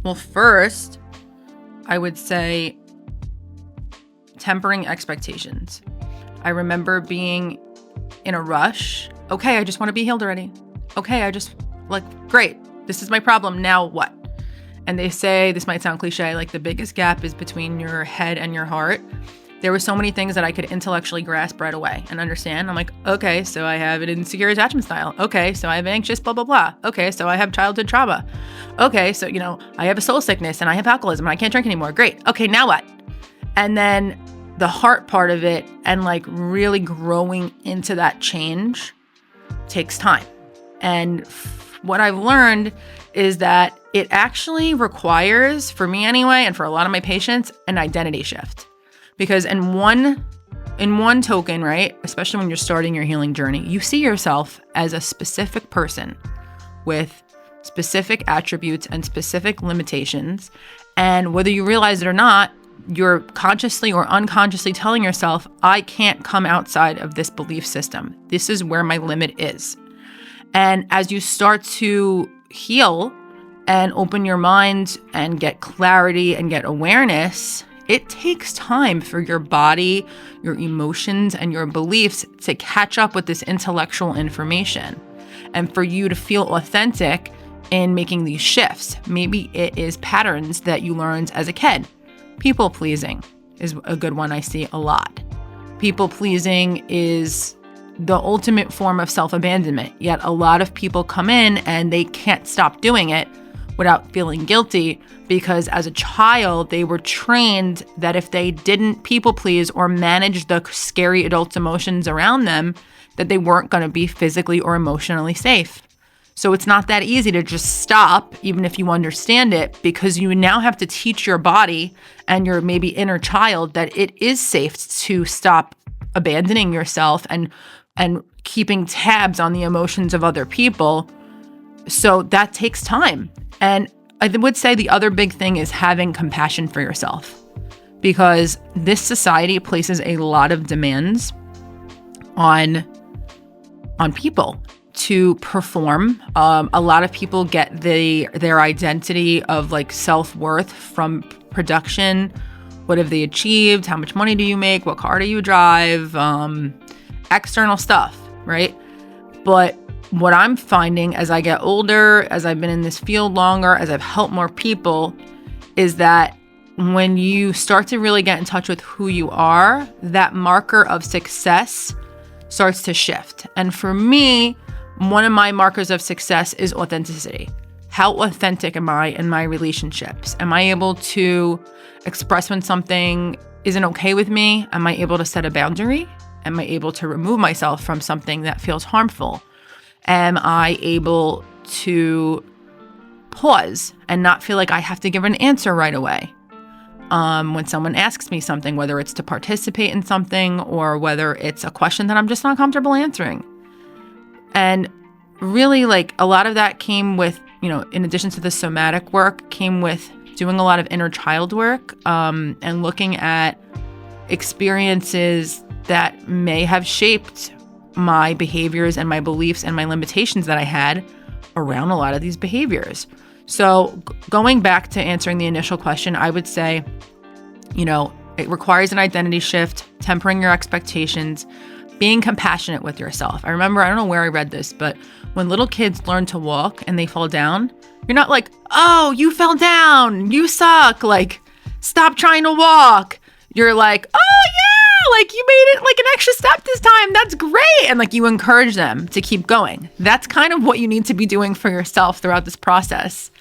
Well, first, I would say tempering expectations. I remember being in a rush. Okay, I just want to be healed already. Okay, great. This is my problem. Now what? And they say, this might sound cliche, like the biggest gap is between your head and your heart. There were so many things that I could intellectually grasp right away and understand. I'm like, okay, so I have an insecure attachment style. Okay, so I have anxious, blah, blah, blah. Okay, so I have childhood trauma. Okay, so, I have a soul sickness and I have alcoholism and I can't drink anymore. Great. Okay, now what? And then the heart part of it and like really growing into that change takes time. And what I've learned is that it actually requires, for me anyway, and for a lot of my patients, an identity shift. Because in one token, right, especially when you're starting your healing journey, you see yourself as a specific person with specific attributes and specific limitations. And whether you realize it or not, you're consciously or unconsciously telling yourself, I can't come outside of this belief system. This is where my limit is. And as you start to heal and open your mind and get clarity and get awareness, it takes time for your body, your emotions, and your beliefs to catch up with this intellectual information and for you to feel authentic in making these shifts. Maybe it is patterns that you learned as a kid. People pleasing is a good one I see a lot. People pleasing is the ultimate form of self-abandonment, yet a lot of people come in and they can't stop doing it without feeling guilty because as a child, they were trained that if they didn't people please or manage the scary adult emotions around them, that they weren't going to be physically or emotionally safe. So it's not that easy to just stop, even if you understand it, because you now have to teach your body and your maybe inner child that it is safe to stop abandoning yourself and keeping tabs on the emotions of other people. So that takes time. And I would say the other big thing is having compassion for yourself, because this society places a lot of demands on people to perform. A lot of people get their identity of like self-worth from production. What have they achieved? How much money do you make? What car do you drive? External stuff, right? But what I'm finding as I get older, as I've been in this field longer, as I've helped more people, is that when you start to really get in touch with who you are, that marker of success starts to shift. And for me, one of my markers of success is authenticity. How authentic am I in my relationships? Am I able to express when something isn't okay with me? Am I able to set a boundary? Am I able to remove myself from something that feels harmful? Am I able to pause and not feel like I have to give an answer right away? When someone asks me something, whether it's to participate in something or whether it's a question that I'm just not comfortable answering. And really, like, a lot of that came with, in addition to the somatic work, came with doing a lot of inner child work, and looking at experiences that may have shaped my behaviors and my beliefs and my limitations that I had around a lot of these behaviors. So going back to answering the initial question, I would say, it requires an identity shift, tempering your expectations, being compassionate with yourself. I remember, I don't know where I read this, but when little kids learn to walk and they fall down, you're not like, oh, you fell down, you suck, like, stop trying to walk. You're like, oh yeah, like you made it like an extra step this time. That's great. And like you encourage them to keep going. That's kind of what you need to be doing for yourself throughout this process.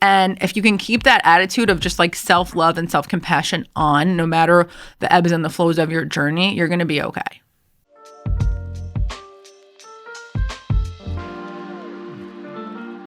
And if you can keep that attitude of just like self-love and self-compassion on, no matter the ebbs and the flows of your journey, you're going to be okay.